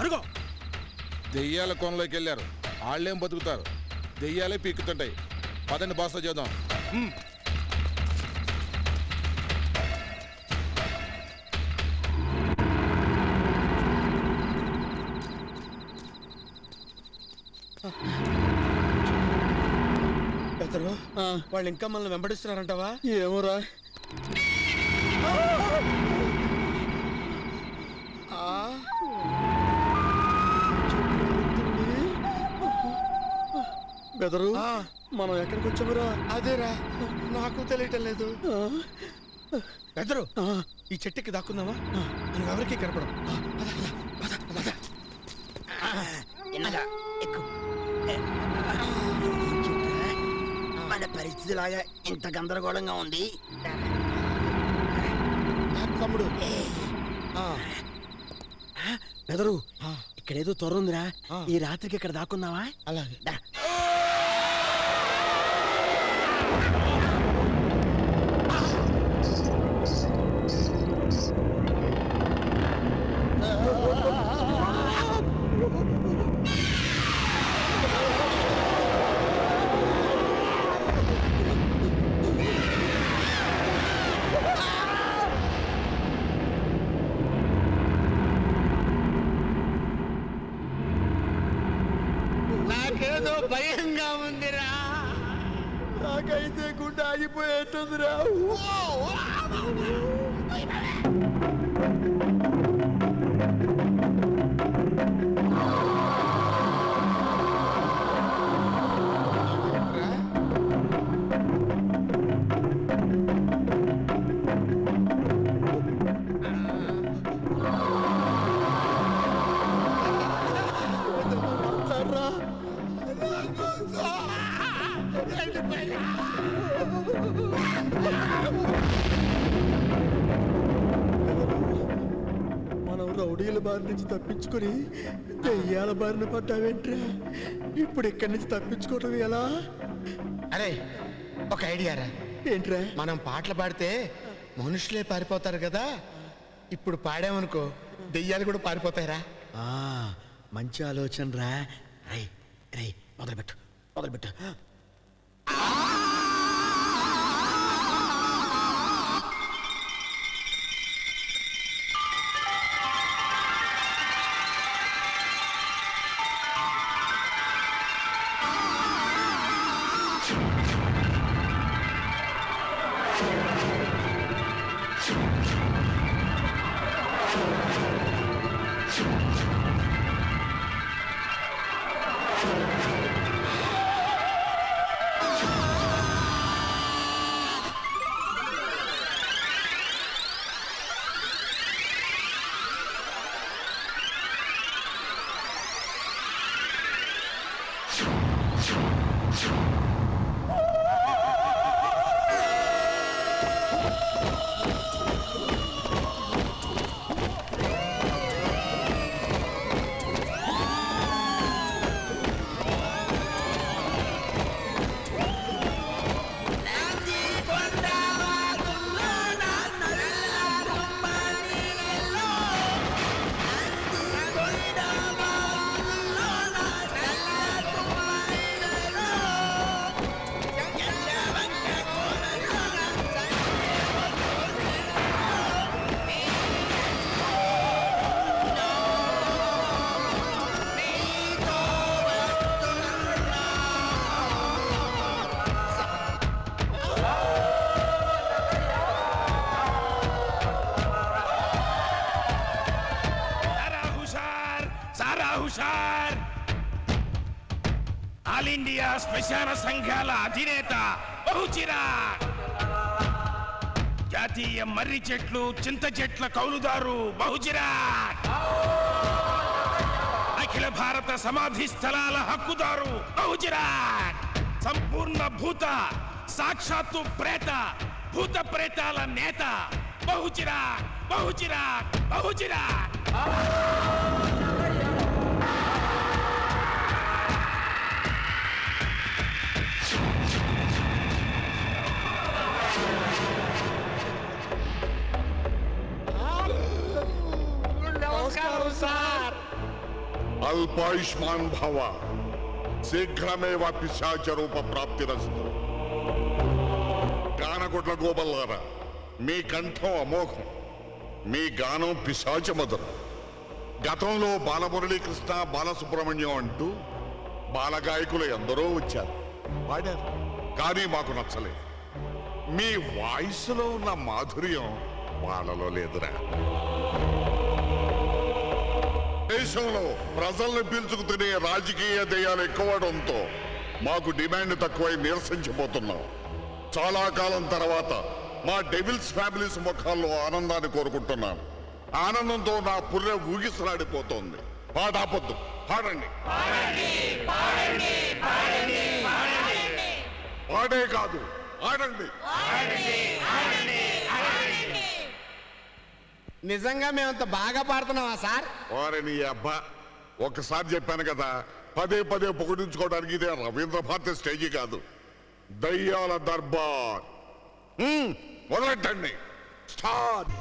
అరుగో దెయ్యాల కోనలోకి వెళ్ళారు. వాళ్ళేం బతుకుతారు, దెయ్యాలే పీక్కుతుంటాయి. పదండి బాస్తో చేద్దాం. పెద్దరు వాళ్ళు ఇంకా మనల్ని వెంబడిస్తున్నారంటావా? ఏమోరా. బెదరు మనం ఎక్కడికి వచ్చామురా? అదేరా నాకు తెలియటం లేదు. పెద్దరు ఈ చెట్టుకి దాక్కుందామా? మనం ఎవరికి కనపడం. మన పరిస్థితి లాగా ఇంత గందరగోళంగా ఉంది. తమ్ముడు బెదరు ఇక్కడేదో త్వర ఉందిరా, ఈ రాత్రికి ఇక్కడ దాక్కుందామా? అలాగే. నాకేదో భయంగా ఉందిరా. నాకైతే గుండె ఆగిపోయేట్టుందిరా. మనం రౌడీల బారి నుంచి తప్పించుకుని దెయ్యాల బారిన పడ్డావేంట్రా? ఇప్పుడు ఇక్కడి నుంచి తప్పించుకోవటం ఎలా? అరే ఒక ఐడియా రా. ఏంట్రా? మనం పాటలు పాడితే మనుషులే పారిపోతారు కదా, ఇప్పుడు పాడామనుకో దెయ్యాలు కూడా పారిపోతాయిరా. మంచి ఆలోచన రా. రై రై మొదలుపెట్టు మొదలుపెట్టు. ఆల్ ఇండియా శ్మశాన సంఘాల అధినేత బహుచిరా, జాతీయ మర్రి చెట్లు చింత చెట్ల కౌలుదారు బహుచిరా, అఖిల భారత సమాధి స్థలాల హక్కుదారు బహుచిరా, సంపూర్ణ భూత సాక్షాత్తు ప్రేత భూత ప్రేతాల నేత బహుచిరా బహుచిరా బహుచిరా. నమస్కారం సార్. అల్పాయుష్మాన్ భవ, శీఘ్రమేవ పిశాచ రూప ప్రాప్తిరస్తు. గానగుడ్ల గోబల్లారా, మీ కంఠం అమోఘం, మీ గానం పిశాచ మధురం. గతంలో బాలమురళీకృష్ణ, బాలసుబ్రహ్మణ్యం అంటూ బాలగాయకులు ఎందరో వచ్చారు, పాడారు. కానీ మాకు నచ్చలేదు. మీ వాయిస్లో ఉన్న మాధుర్యం వాళ్ళలో లేదురా. దేశంలో ప్రజల్ని పీల్చుకు తినే రాజకీయ దయ్యాలు ఎక్కువడంతో మాకు డిమాండ్ తక్కువై నిరసించిపోతున్నాం. చాలా కాలం తర్వాత మా డెవిల్స్ ఫ్యామిలీస్ ముఖాల్లో ఆనందాన్ని కోరుకుంటున్నాను. ఆనందంతో నా పుర్రె ఊగిసలాడిపోతోంది. పాడాపొద్దు, పాడండి. పాడే కాదు, ఆడండి. నిజంగా మేమంత బాగా పాడుతున్నావా సార్? వారే నీ అబ్బా, ఒక్కసారి చెప్పాను కదా, పదే పదే పొగిడించుకోవడానికి ఇదే రవీంద్ర భారతి స్టేజీ కాదు, దయ్యాల దర్బార్. మొదలెట్టండి. Start.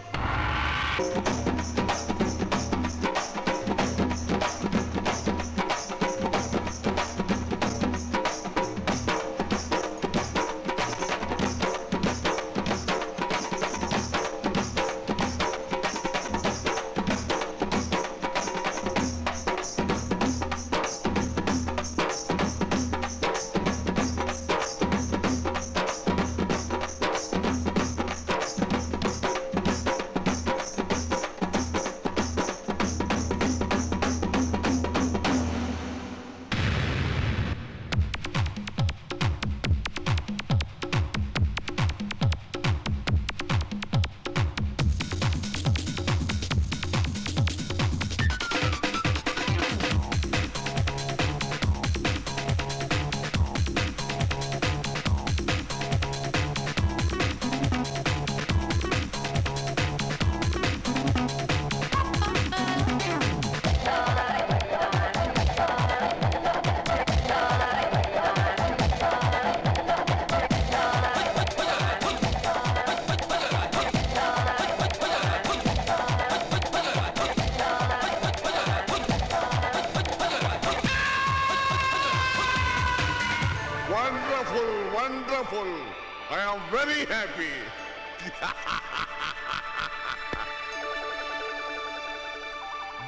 Wonderful. I am very happy.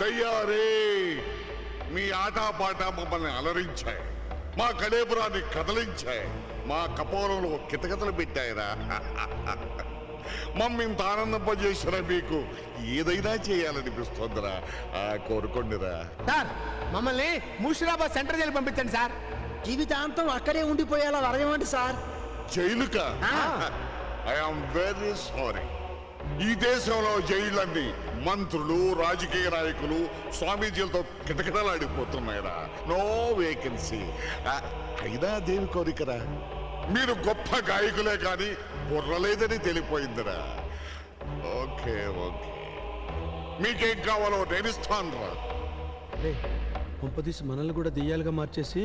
దయ్యారే, మీ ఆటపాట మమ్మల్ని అలరించాయి, మా కళేబురాన్ని కదలించాయి, మా కపోలంలో కితకితలు పెట్టాయిరా. మమ్మింత ఆనందింపజేసిన మీకు ఏదైనా చేయాలనిపిస్తుందిరా. కోరుకోండిరా. సార్, మమ్మల్ని ముషిరాబాద్ సెంటర్ జైలు పంపించండి సార్. జీవితాంతం అక్కడే ఉండిపోయేలా వరవేమండి సార్? జైలుక? I'm very sorry. ఈ దేశంలో జైళ్ళన్నీ మంత్రులు, రాజకీయ నాయకులు, స్వామీజీలతో కిటకిటలాడిపోతున్నాయిరా. No vacancy. అయినా దేవి కోరికరా, మీరు గొప్ప గాయకులే కానీ బుర్రలేదని తెలిపోయిందిరా. ఓకే ఓకే, మీకేం కావాలో నేను ఇస్తాను రా. కొంపదీసి మనల్ని కూడా దెయ్యాలుగా మార్చేసి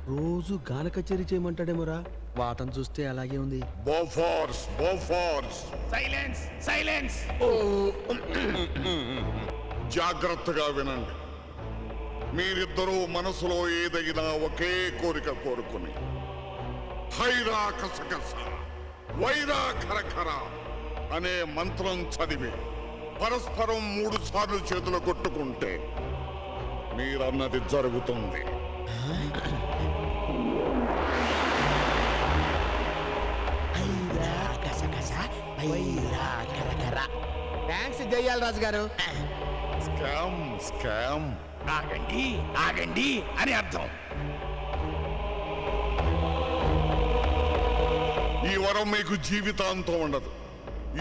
రోజు గాన కచేరీ చేయమంటాడేమోరా. వాటం చూస్తే అలాగే ఉంది. Bofors, Bofors. Silence, silence. జాగ్రత్తగా వినండి. మీరిద్దరూ మనసులో ఏదైనా ఒకే కోరిక కోరుకుని హైరా కసకస, వైరా ఖరఖర అనే మంత్రం చదివి పరస్పరం 3 సార్లు చేతులు కొట్టుకుంటే మీరన్నది జరుగుతుంది. థ్యాంక్స్ జయ్యాల రాజు గారు. Scam, scam. ఆగండి, ఆగండి అని అర్థం. ఈ వరం మీకు జీవితాంతం ఉండదు.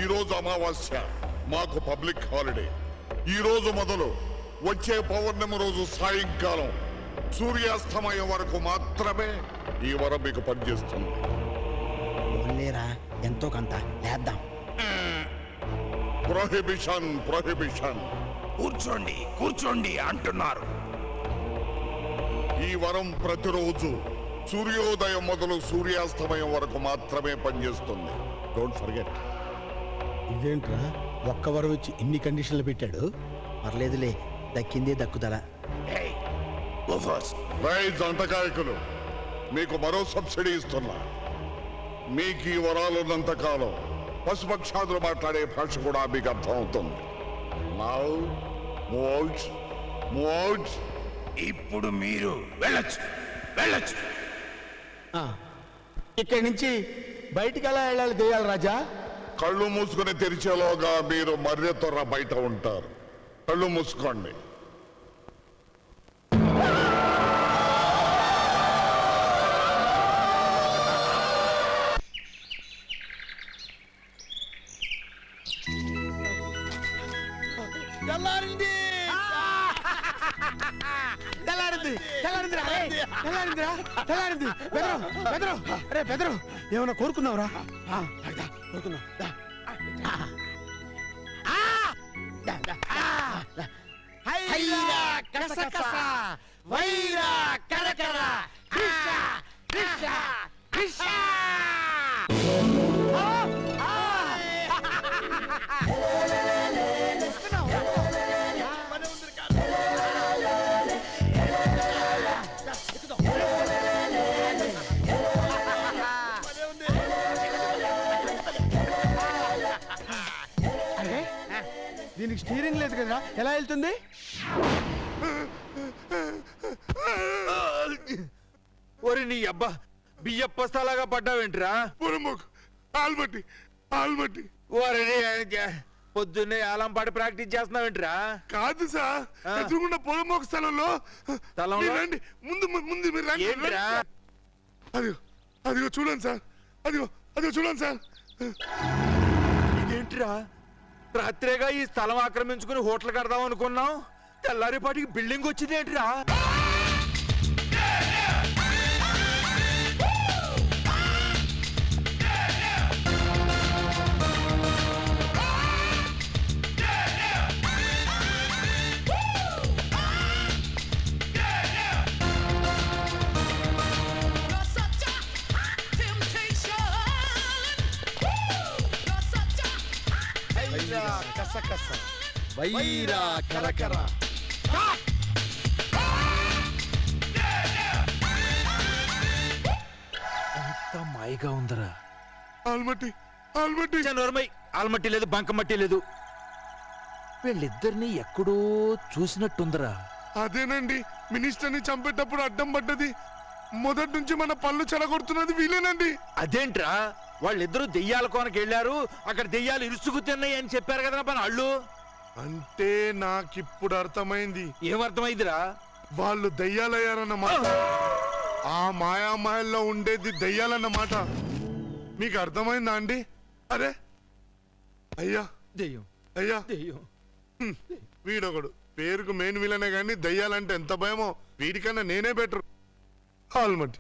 ఈ రోజు అమావాస్య, మాకు పబ్లిక్ హాలిడే. ఈ రోజు మొదలు వచ్చే పౌర్ణమి రోజు సాయంకాలం సూర్యాస్తమయం వరకు మాత్రమే ఈ వరం మీకు పనిచేస్తుంది. ఓన్లేరా, ఎంతో కొంత లేద్దాం. Prohibition, prohibition. కూర్చోండి, కూర్చోండి అంటున్నారు. ఈ వరం ప్రతిరోజు సూర్యోదయం మొదలు సూర్యాస్తమయం వరకు మాత్రమే పనిచేస్తుంది. Don't forget. ఇదేంట్రా, ఒక్క వరం ఇచ్చి ఇన్ని కండిషన్లు పెట్టాడు. పర్లేదులే, దక్కిందే దక్కుదల. ఏయ్, గో ఫాస్ట్. రైజ్ అంటకాయకులు మీకు మరో సబ్సిడీ ఇస్తున్నా. మీకు ఈ వరాలున్నంత కాలం పశుపక్షాదులు మాట్లాడే భాష కూడా మీకు అర్థమవుతుంది. Now, move out. Move out. ఇప్పుడు మీరు వెళ్ళొచ్చు, వెళ్ళొచ్చు. ఇక్కడి నుంచి బయటికి ఎలా వెళ్ళాలి దెయ్యాల రాజా? కళ్ళు మూసుకుని తెరిచేలోగా మీరు మర్రి త్వర బయట ఉంటారు. కళ్ళు మూసుకోండి. తెల్లారింది తెల్లారింది తెల్లారిందిరా తెల్లారిందిరా తెల్లారింది. బెదరు బెదరు అరే బెదరు ఏమన్నా కోరుకున్నావురా? కోరుకున్నావు. వైరా కరకర కృష్ణ కృష్ణ కృష్ణ. అరే దీనికి స్టీరింగ్ లేదు కదా, ఎలా వెళ్తుంది? ఒరి నీ అబ్బా బియ్య పస్తాలాగా పడ్డావేంట్రా? ఆల్మట్టి ఆల్మట్టి. ఓరి పొద్దున్నే ఆలంపాటి ప్రాక్టీస్ చేస్తున్నావేంట్రా? కాదు సార్, ఎదురుగుండా పొలమోక స్థలంలో. స్థలంలో? మీరు రండి, ముందు ముందు మీరు రండి. ఏంట్రా? అదిగో అదిగో చూడండి సార్, అదిగో అదిగో చూడండి సార్. ఇదేంట్రా? రాత్రేగా ఈ స్థలం ఆక్రమించుకుని హోటల్ కడదాం అనుకున్నాం, తెల్లారిపాటికి బిల్డింగ్ వచ్చిందేంట్రా? వైరా కరకర. అంత మాయగా ఉందరా. ఆల్మట్టి ఆల్మట్టి. నోర్మై, ఆల్మట్టి లేదు, బంకమట్టి లేదు. వీళ్ళిద్దరిని ఎక్కడో చూసినట్టుందరా. అదేనండి, మినిస్టర్ని చంపేటప్పుడు అడ్డం పడ్డది. మొదటి నుంచి మన పళ్ళు చెడగొడుతున్నది వీలేనండి. అదేంట్రా? వాళ్ళిద్దరూ దెయ్యాల కోనకి వెళ్ళారు, అక్కడ దెయ్యాలు ఇరుసుకు తిన్నాయి అని చెప్పారు కదా మన అళ్ళు. అంటే నాకిప్పుడు అర్థమైంది. ఏమర్థమైందిరా? వాళ్ళు దయ్యాలయ్యారన్నమాట. ఆ మాయామాయల్లో ఉండేది దయ్యాలన్నమాట. మీకు అర్థమైందా అండి? అరే అయ్యా దెయ్యం అయ్యా, దెయ్యం. వీడొకడు పేరుకు మెయిన్ విలనే గాని దయ్యాలంటే ఎంత భయమో. వీడికన్నా నేనే బెటర్. ఆల్మట్టి.